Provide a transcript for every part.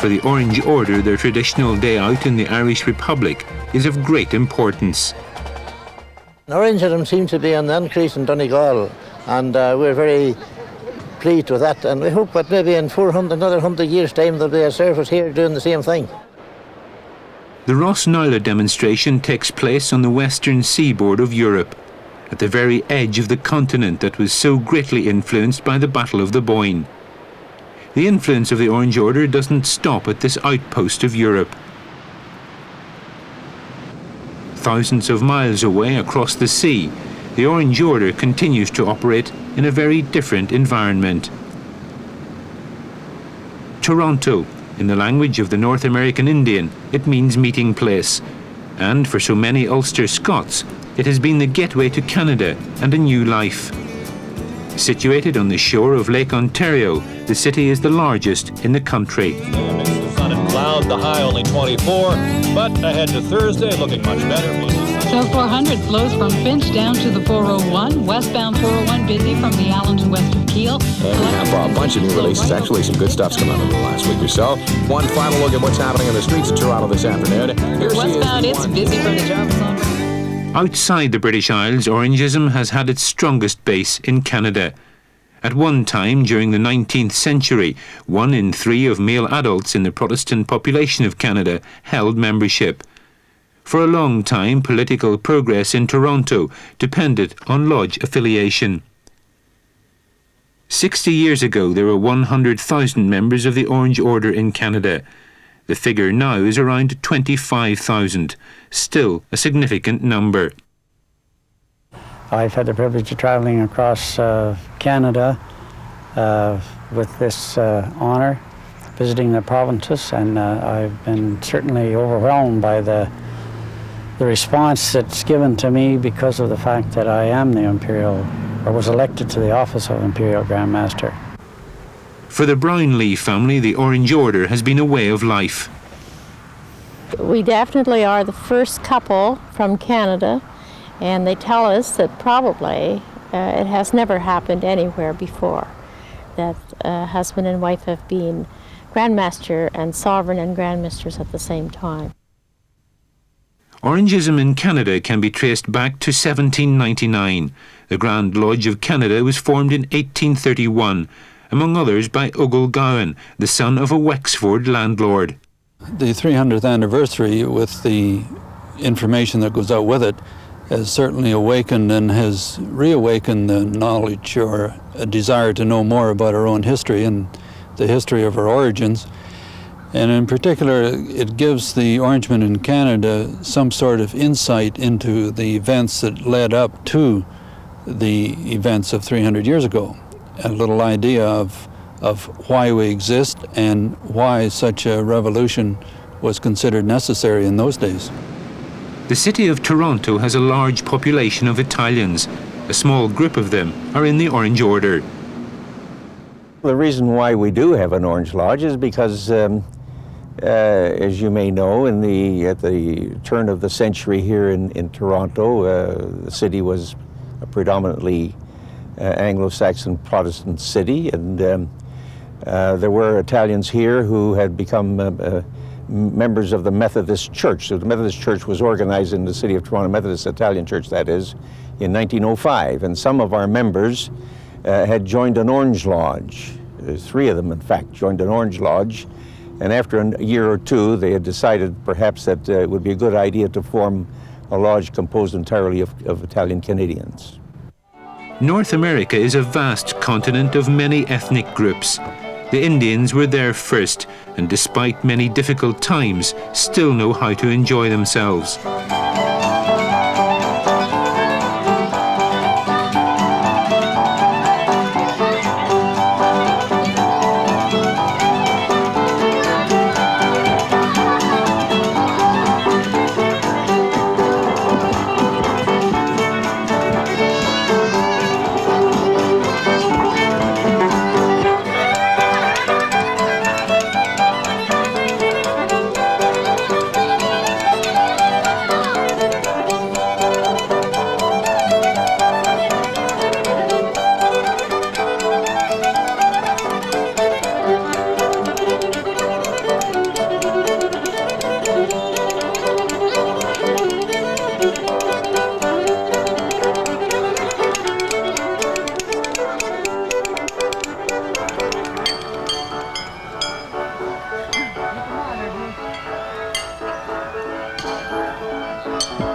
For the Orange Order, their traditional day out in the Irish Republic is of great importance. Orangeism seems to be on the increase in Donegal, and we're very pleased with that, and we hope that maybe in another 100 years' time there'll be a service here doing the same thing. The Ross Naula demonstration takes place on the western seaboard of Europe, at the very edge of the continent that was so greatly influenced by the Battle of the Boyne. The influence of the Orange Order doesn't stop at this outpost of Europe. Thousands of miles away across the sea, the Orange Order continues to operate in a very different environment. Toronto, in the language of the North American Indian, it means meeting place. And for so many Ulster Scots, it has been the gateway to Canada and a new life. Situated on the shore of Lake Ontario, the city is the largest in the country. The sun and cloud, the high only 24, but ahead to Thursday looking much better. South 400 flows from Finch down to the 401. Westbound 401 busy from the Allen to west of Kiel. And we have a bunch of new releases. Actually, some good stuff's come out in the last week or so. One final look at what's happening in the streets of Toronto this afternoon. Westbound, it's busy from the Jarvis on. Outside the British Isles, Orangeism has had its strongest base in Canada. At one time during the 19th century, 1 in 3 of male adults in the Protestant population of Canada held membership. For a long time, political progress in Toronto depended on lodge affiliation. 60 years ago, there were 100,000 members of the Orange Order in Canada. The figure now is around 25,000, still a significant number. I've had the privilege of travelling across Canada with this honour, visiting the provinces, and I've been certainly overwhelmed by the response that's given to me because of the fact that I am the Imperial, or was elected to the office of Imperial Grand Master. For the Brownlee family, the Orange Order has been a way of life. We definitely are the first couple from Canada, and they tell us that probably it has never happened anywhere before, that husband and wife have been Grand Master and Sovereign and Grand Misters at the same time. Orangeism in Canada can be traced back to 1799. The Grand Lodge of Canada was formed in 1831, among others by Ogle Gowan, the son of a Wexford landlord. The 300th anniversary, with the information that goes out with it, has certainly awakened and has reawakened the knowledge or a desire to know more about our own history and the history of our origins. And in particular, it gives the Orangemen in Canada some sort of insight into the events that led up to the events of 300 years ago. A little idea of why we exist and why such a revolution was considered necessary in those days. The city of Toronto has a large population of Italians. A small group of them are in the Orange Order. The reason why we do have an Orange Lodge is because, as you may know, at the turn of the century here in Toronto, the city was a predominantly Anglo-Saxon Protestant city, and there were Italians here who had become members of the Methodist Church. So the Methodist Church was organized in the city of Toronto, Methodist Italian Church that is, in 1905, and some of our members had joined an Orange Lodge. 3 of them, in fact, joined an Orange Lodge, and after a year or two they had decided perhaps that it would be a good idea to form a lodge composed entirely of Italian Canadians. North America is a vast continent of many ethnic groups. The Indians were there first, and despite many difficult times, still know how to enjoy themselves.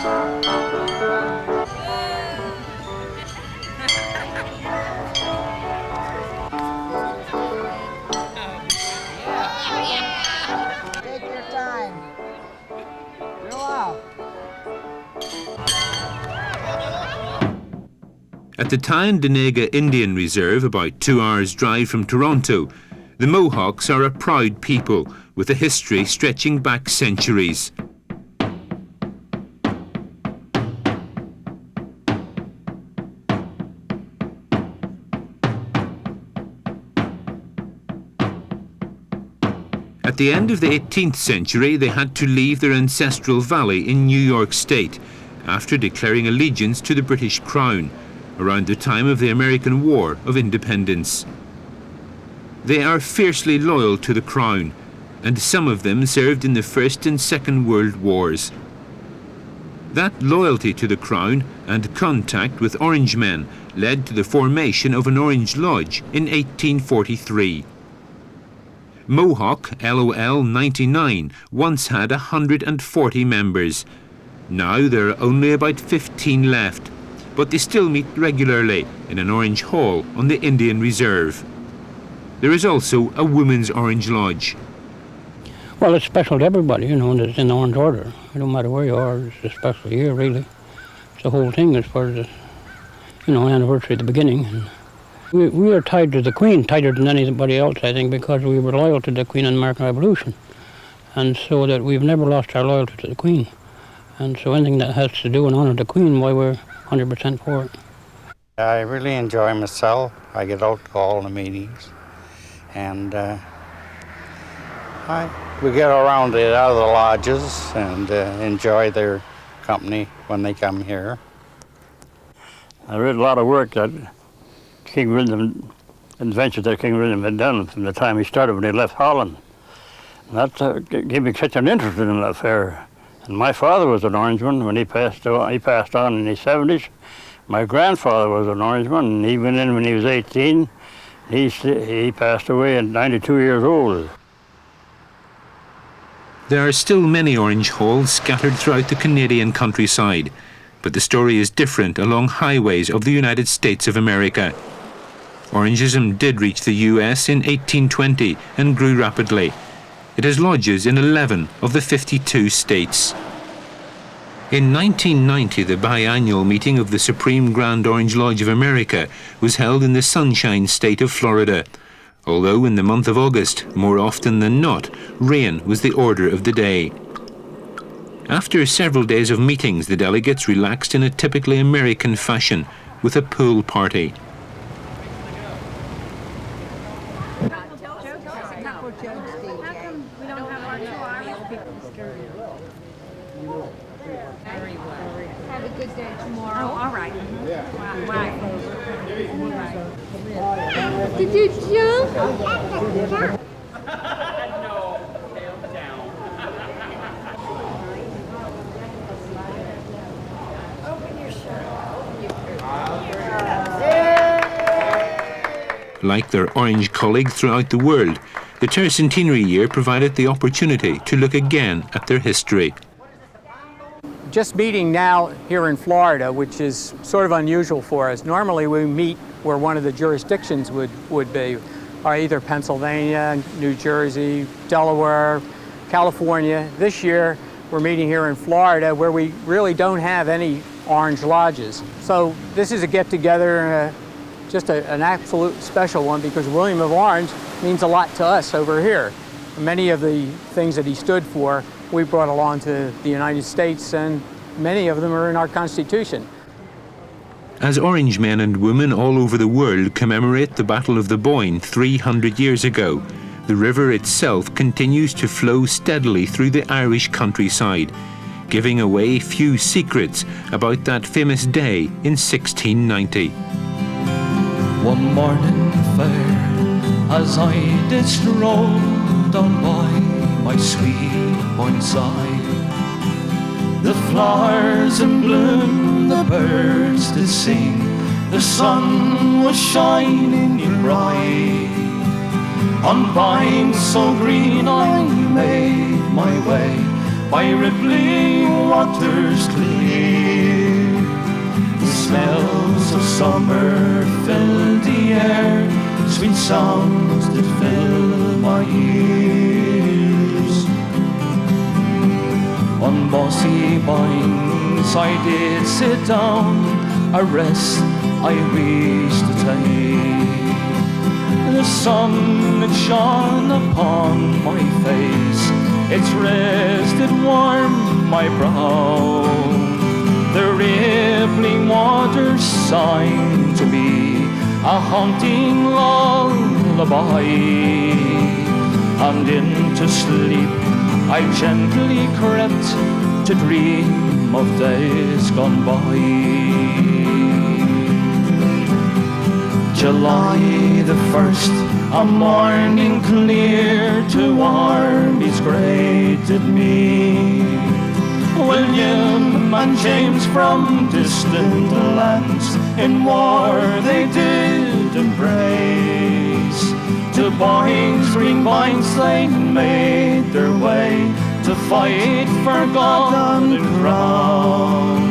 Take your time. Go out. At the Tyne-Denega Indian Reserve, about 2 hours' drive from Toronto, the Mohawks are a proud people with a history stretching back centuries. At the end of the 18th century, they had to leave their ancestral valley in New York State after declaring allegiance to the British Crown around the time of the American War of Independence. They are fiercely loyal to the Crown, and some of them served in the First and Second World Wars. That loyalty to the Crown and contact with Orangemen led to the formation of an Orange Lodge in 1843. Mohawk LOL 99 once had 140 members. Now there are only about 15 left, but they still meet regularly in an Orange Hall on the Indian Reserve. There is also a Women's Orange Lodge. Well, it's special to everybody, you know, that's in the Orange Order. It don't matter where you are, it's especially here, really. It's the whole thing as far as the, you know, anniversary at the beginning. And we are tied to the Queen, tighter than anybody else, I think, because we were loyal to the Queen in the American Revolution. And so that we've never lost our loyalty to the Queen. And so anything that has to do and honour the Queen, why we're 100% for it. I really enjoy myself. I get out to all the meetings. And we get around the other lodges and enjoy their company when they come here. I read a lot of work that King William, adventures that King William had done from the time he started when he left Holland. And that gave me such an interest in that affair. And my father was an Orangeman when he passed on in his 70s. My grandfather was an Orangeman, and he went in when he was 18. He passed away at 92 years old. There are still many Orange Halls scattered throughout the Canadian countryside, but the story is different along highways of the United States of America. Orangeism did reach the U.S. in 1820 and grew rapidly. It has lodges in 11 of the 52 states. In 1990, the biannual meeting of the Supreme Grand Orange Lodge of America was held in the Sunshine State of Florida, although in the month of August, more often than not, rain was the order of the day. After several days of meetings, the delegates relaxed in a typically American fashion with a pool party. Have a good day tomorrow. Oh, all right. Wow. Did you jump? Like their Orange colleague throughout the world, the Tercentenary year provided the opportunity to look again at their history. Just meeting now here in Florida, which is sort of unusual for us. Normally we meet where one of the jurisdictions would be, or either Pennsylvania, New Jersey, Delaware, California. This year we're meeting here in Florida where we really don't have any Orange Lodges. So this is a get-together, just an absolute special one, because William of Orange means a lot to us over here. Many of the things that he stood for, we brought along to the United States, and many of them are in our Constitution. As Orange men and women all over the world commemorate the Battle of the Boyne 300 years ago, the river itself continues to flow steadily through the Irish countryside, giving away few secrets about that famous day in 1690. One morning fair, as I did stroll down by my sweet Boyne side, the flowers in bloom, the birds did sing, the sun was shining bright. On vines so green I made my way, by rippling waters clear. The smells of summer fill the air, sweet sounds that fill my ears. On bossy Boyne's I did sit down, a rest I wished to take. The sun that shone upon my face, its rays did warm my brow. The rippling waters sang to me a haunting lullaby, and into sleep I gently crept to dream of days gone by. July the 1st, a morning clear to armies greeted me. William and James from distant lands in war they did embrace. To Boyne's green Boynes they made their way to fight for golden crown.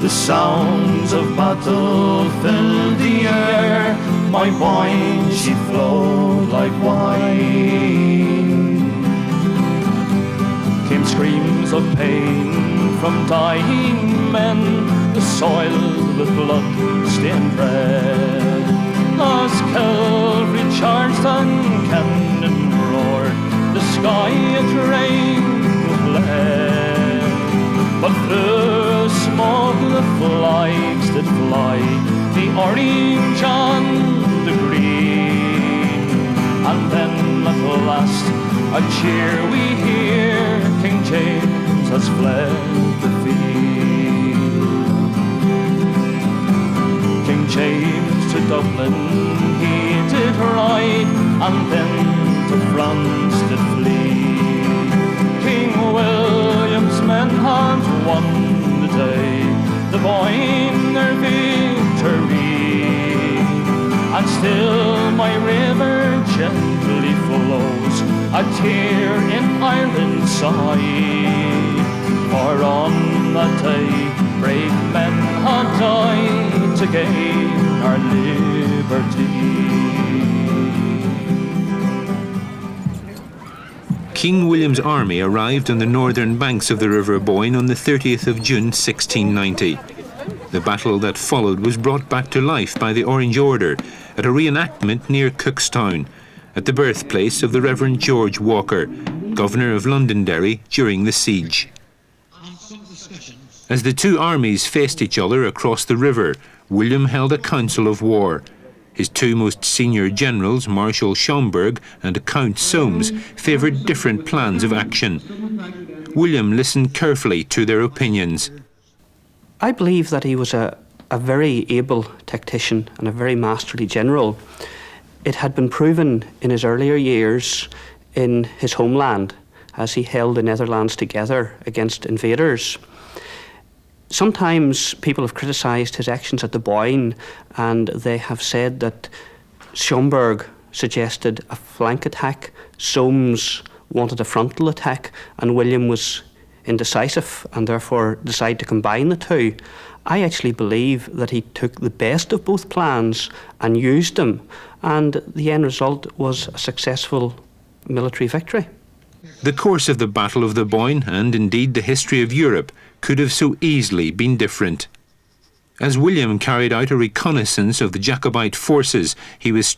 The sounds of battle filled the air, my Boyne she flowed like wine. Came screams of pain from dying men, the soil with blood-stained red. As cavalry charged and cannon roared, the sky it rained with lead. But through smoke the flags did fly, the orange and the green. And then at last a cheer we hear, King James has fled the field. King James to Dublin he did ride, and then to France did flee. King William's men had won the day, the Boyne their victory. And still my river gently flows, a tear in Ireland's eye. For on that day brave men had died to gain our liberty. King William's army arrived on the northern banks of the River Boyne on the 30th of June 1690. The battle that followed was brought back to life by the Orange Order at a reenactment near Cookstown, at the birthplace of the Reverend George Walker, Governor of Londonderry during the siege. As the two armies faced each other across the river, William held a council of war. His two most senior generals, Marshal Schomberg and Count Soames, favoured different plans of action. William listened carefully to their opinions. I believe that he was a very able tactician and a very masterly general. It had been proven in his earlier years in his homeland as he held the Netherlands together against invaders. Sometimes people have criticised his actions at the Boyne, and they have said that Schomberg suggested a flank attack, Soames wanted a frontal attack, and William was indecisive and therefore decided to combine the two. I actually believe that he took the best of both plans and used them, and the end result was a successful military victory. The course of the Battle of the Boyne, and indeed the history of Europe, could have so easily been different. As William carried out a reconnaissance of the Jacobite forces, he was